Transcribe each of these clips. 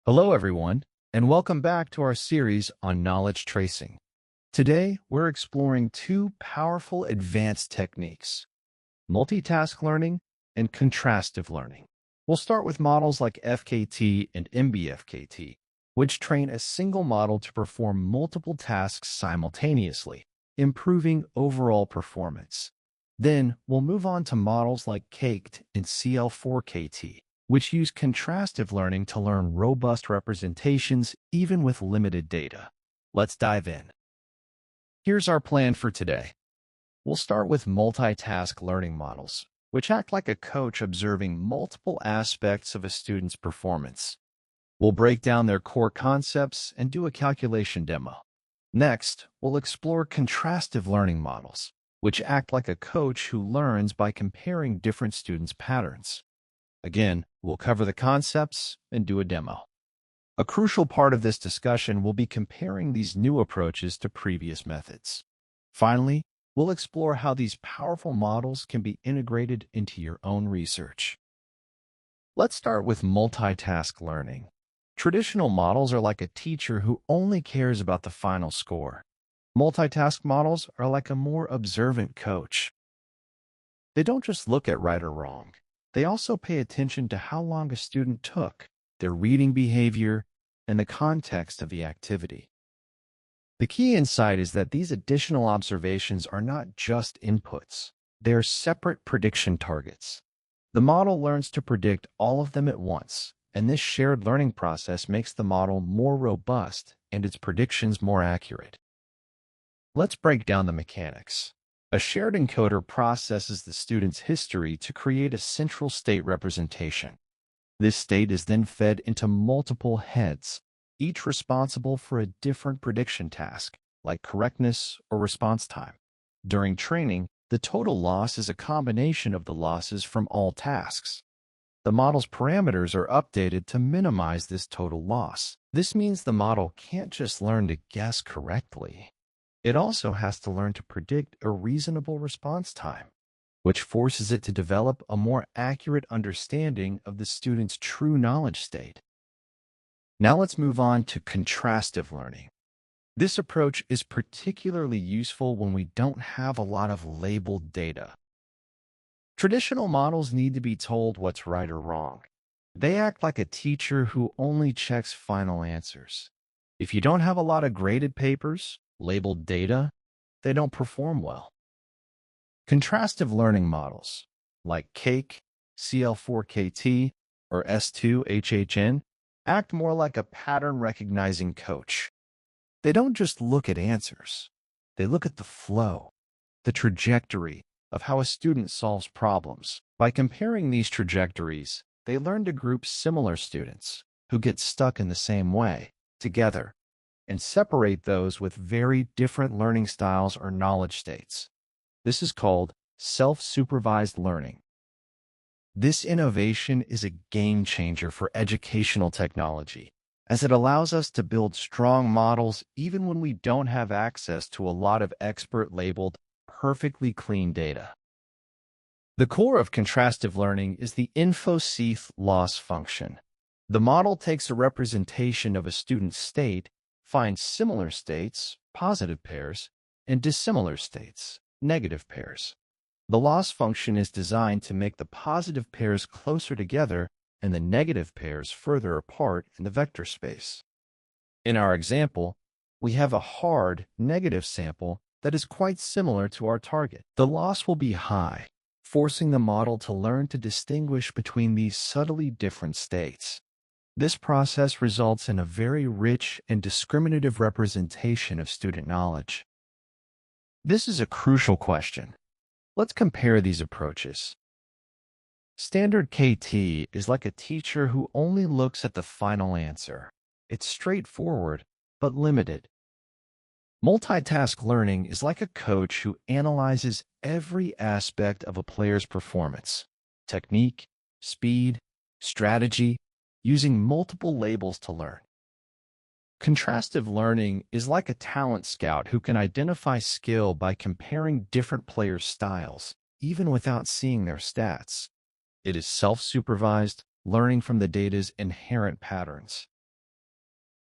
Hello, everyone, and welcome back to our series on knowledge tracing. Today, we're exploring two powerful advanced techniques, multitask learning and contrastive learning. We'll start with models like FKT and MBFKT, which train a single model to perform multiple tasks simultaneously, improving overall performance. Then, we'll move on to models like CAKT and CL4KT, which use contrastive learning to learn robust representations even with limited data. Let's dive in. Here's our plan for today. We'll start with multitask learning models, which act like a coach observing multiple aspects of a student's performance. We'll break down their core concepts and do a calculation demo. Next, we'll explore contrastive learning models, which act like a coach who learns by comparing different students' patterns. Again, we'll cover the concepts and do a demo. A crucial part of this discussion will be comparing these new approaches to previous methods. Finally, we'll explore how these powerful models can be integrated into your own research. Let's start with multitask learning. Traditional models are like a teacher who only cares about the final score. Multitask models are like a more observant coach. They don't just look at right or wrong. They also pay attention to how long a student took, their reading behavior, and the context of the activity. The key insight is that these additional observations are not just inputs. They are separate prediction targets. The model learns to predict all of them at once, and this shared learning process makes the model more robust and its predictions more accurate. Let's break down the mechanics. A shared encoder processes the student's history to create a central state representation. This state is then fed into multiple heads, each responsible for a different prediction task, like correctness or response time. During training, the total loss is a combination of the losses from all tasks. The model's parameters are updated to minimize this total loss. This means the model can't just learn to guess correctly. It also has to learn to predict a reasonable response time, which forces it to develop a more accurate understanding of the student's true knowledge state. Now let's move on to contrastive learning. This approach is particularly useful when we don't have a lot of labeled data. Traditional models need to be told what's right or wrong. They act like a teacher who only checks final answers. If you don't have a lot of graded papers, labeled data, they don't perform well. Contrastive learning models, like CAKE, CL4KT, or S2HHN, act more like a pattern-recognizing coach. They don't just look at answers. They look at the flow, the trajectory of how a student solves problems. By comparing these trajectories, they learn to group similar students who get stuck in the same way together and separate those with very different learning styles or knowledge states. This is called self-supervised learning. This innovation is a game changer for educational technology, as it allows us to build strong models even when we don't have access to a lot of expert-labeled, perfectly clean data. The core of contrastive learning is the info-seq loss function. The model takes a representation of a student's state, finds similar states, positive pairs, and dissimilar states, negative pairs. The loss function is designed to make the positive pairs closer together and the negative pairs further apart in the vector space. In our example, we have a hard, negative sample that is quite similar to our target. The loss will be high, forcing the model to learn to distinguish between these subtly different states. This process results in a very rich and discriminative representation of student knowledge. This is a crucial question. Let's compare these approaches. Standard KT is like a teacher who only looks at the final answer. It's straightforward, but limited. Multitask learning is like a coach who analyzes every aspect of a player's performance: technique, speed, strategy, using multiple labels to learn. Contrastive learning is like a talent scout who can identify skill by comparing different players' styles, even without seeing their stats. It is self-supervised, learning from the data's inherent patterns.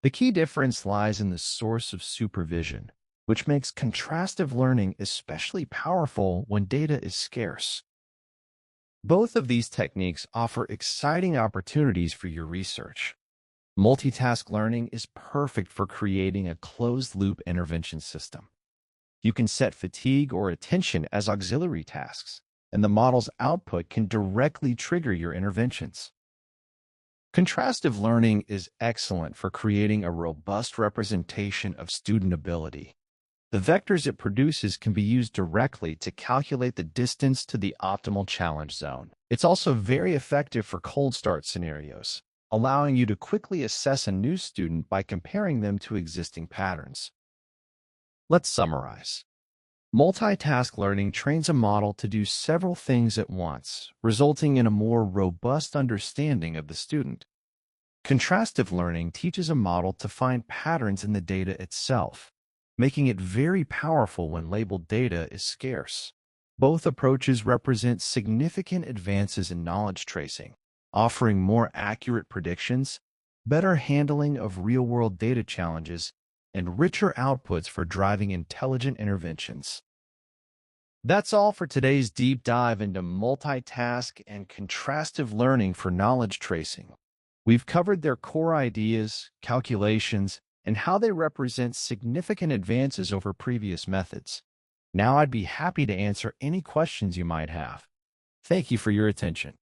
The key difference lies in the source of supervision, which makes contrastive learning especially powerful when data is scarce. Both of these techniques offer exciting opportunities for your research. Multitask learning is perfect for creating a closed-loop intervention system. You can set fatigue or attention as auxiliary tasks, and the model's output can directly trigger your interventions. Contrastive learning is excellent for creating a robust representation of student ability. The vectors it produces can be used directly to calculate the distance to the optimal challenge zone. It's also very effective for cold start scenarios, allowing you to quickly assess a new student by comparing them to existing patterns. Let's summarize. Multitask learning trains a model to do several things at once, resulting in a more robust understanding of the student. Contrastive learning teaches a model to find patterns in the data itself, making it very powerful when labeled data is scarce. Both approaches represent significant advances in knowledge tracing, offering more accurate predictions, better handling of real-world data challenges, and richer outputs for driving intelligent interventions. That's all for today's deep dive into multitask and contrastive learning for knowledge tracing. We've covered their core ideas, calculations, and how they represent significant advances over previous methods. Now I'd be happy to answer any questions you might have. Thank you for your attention.